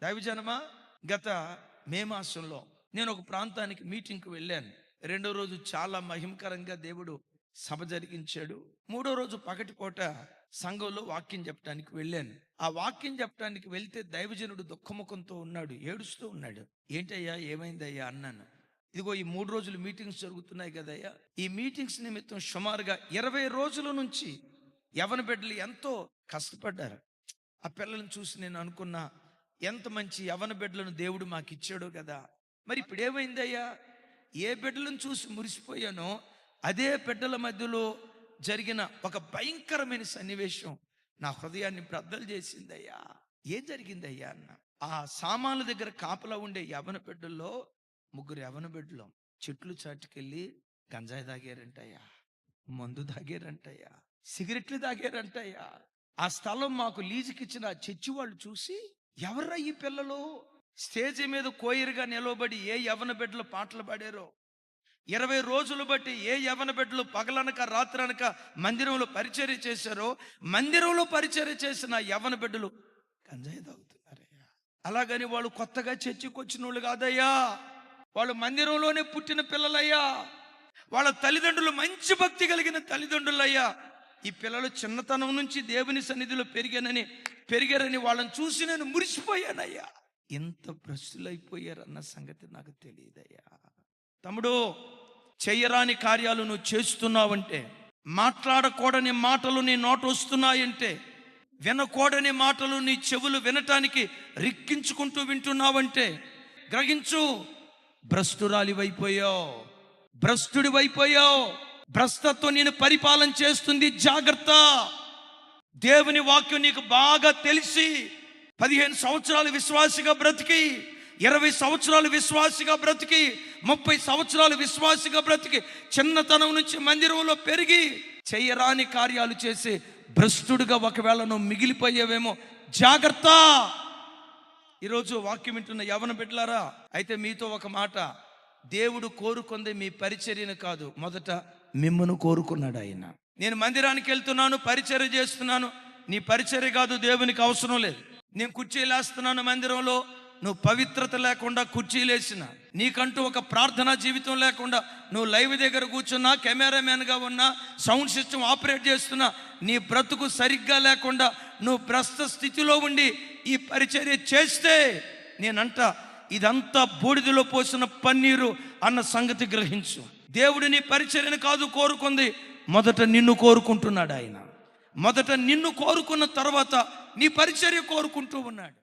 దైవజనమా, గత మే మాసంలో నేను ఒక ప్రాంతానికి మీటింగ్కి వెళ్ళాను. రెండో రోజు చాలా మహిమకరంగా దేవుడు సభ జరిగించాడు. మూడో రోజు పగటిపూట సంఘంలో వాక్యం చెప్పడానికి వెళ్ళాను. ఆ వాక్యం చెప్పడానికి వెళ్తే దైవజనుడు దుఃఖముఖంతో ఉన్నాడు, ఏడుస్తూ ఉన్నాడు. ఏంటయ్యా, ఏమైందయ్యా అన్నాను. ఇదిగో ఈ 3 రోజులు మీటింగ్స్ జరుగుతున్నాయి కదయ్యా, ఈ మీటింగ్స్ నిమిత్తం సుమారుగా 20 రోజుల నుంచి యవన బిడ్డలు ఎంతో కష్టపడ్డారు. ఆ పిల్లలను చూసి నేను అనుకున్నా, ఎంత మంచి యవన బిడ్డలను దేవుడు మాకు ఇచ్చాడో కదా. మరి ఇప్పుడు ఏమైందయ్యా, ఏ బిడ్డలను చూసి మురిసిపోయానో అదే బిడ్డల మధ్యలో జరిగిన ఒక భయంకరమైన సన్నివేశం నా హృదయాన్ని బ్రద్దలు చేసిందయ్యా. ఏం జరిగిందయ్యా అన్న. ఆ సామాన్ల దగ్గర కాపలా ఉండే యవన బిడ్డల్లో 3 యవన బిడ్డలు చెట్లు చాటుకెళ్ళి గంజాయి తాగారంటయ్యా, మందు తాగారంటయ్యా, సిగరెట్లు తాగారంటయ్యా. ఆ స్థలం మాకు లీజుకిచ్చిన చర్చి వాళ్ళు చూసి, ఎవర్రా ఈ పిల్లలు, స్టేజ్ మీద కోయిరుగా నిలవబడి ఏ యవన బిడ్డలు పాటలు పాడారో, 20 రోజులు బట్టి ఏ యవన బిడ్డలు పగలనక రాత్రనక మందిరంలో పరిచర్య చేశారో, మందిరంలో పరిచర్య చేసిన యవన బిడ్డలు గంజాయి తాగుతున్నారయ్యా. అలాగని వాళ్ళు కొత్తగా చర్చికి వచ్చిన వాళ్ళు కాదయ్యా, వాళ్ళు మందిరంలోనే పుట్టిన పిల్లలయ్యా. వాళ్ళ తల్లిదండ్రులు మంచి భక్తి కలిగిన తల్లిదండ్రులయ్యా. ఈ పిల్లలు చిన్నతనం నుంచి దేవుని సన్నిధిలో పెరిగారని వాళ్ళని చూసి నేను మురిసిపోయానయ్యా. ఎంత భ్రష్టులైపోయారన్న సంగతి నాకు తెలియదయ్యా. తమ్ముడు, చెయ్యరాని కార్యాలు నువ్వు చేస్తున్నావంటే, మాట్లాడకూడని మాటలు నీ నోట వస్తున్నాయంటే, వినకూడని మాటలు నీ చెవులు వినటానికి రిక్కించుకుంటూ వింటున్నావంటే గ్రహించు, భ్రష్టురాలివైపోయావు, భ్రష్టుడివైపోయావు. భ్రష్టత్వం నేను పరిపాలన చేస్తుంది, జాగ్రత్త. దేవుని వాక్యం నీకు బాగా తెలిసి 15 సంవత్సరాలు విశ్వాసిగా బ్రతికి, 20 సంవత్సరాలు విశ్వాసిగా బ్రతికి, 30 సంవత్సరాలు విశ్వాసిగా బ్రతికి, చిన్నతనం నుంచి మందిరంలో పెరిగి చెయ్యరాని కార్యాలు చేసి భ్రష్టుడిగా ఒకవేళ నువ్వు మిగిలిపోయేవేమో, జాగ్రత్త. ఈరోజు వాక్యం వింటున్న యవన బిడ్డలారా, అయితే మీతో ఒక మాట, దేవుడు కోరుకుంది మీ పరిచర్యను కాదు, మొదట మిమ్మను కోరుకున్నాడు ఆయన. నేను మందిరానికి వెళ్తున్నాను, పరిచర్య చేస్తున్నాను, నీ పరిచర్య కాదు, దేవునికి అవసరం లేదు. నేను కుర్చీలు వేస్తున్నాను మందిరంలో, నువ్వు పవిత్రత లేకుండా కుర్చీలేసిన, నీకంటూ ఒక ప్రార్థనా జీవితం లేకుండా నువ్వు లైవ్ దగ్గర కూర్చున్నా, కెమెరామెన్గా ఉన్నా, సౌండ్ సిస్టమ్ ఆపరేట్ చేస్తున్నా, నీ బ్రతుకు సరిగ్గా లేకుండా నువ్వు భ్రష్ట స్థితిలో ఉండి ఈ పరిచర్య చేస్తే నేనంట ఇదంతా బూడిదలో పోసిన పన్నీరు అన్న సంగతి గ్రహించు. దేవుడు నీ పరిచర్యను కాదు కోరుకుంది, మొదట నిన్ను కోరుకుంటున్నాడు ఆయన. మొదట నిన్ను కోరుకున్న తర్వాత నీ పరిచర్య కోరుకుంటూ ఉన్నాడు.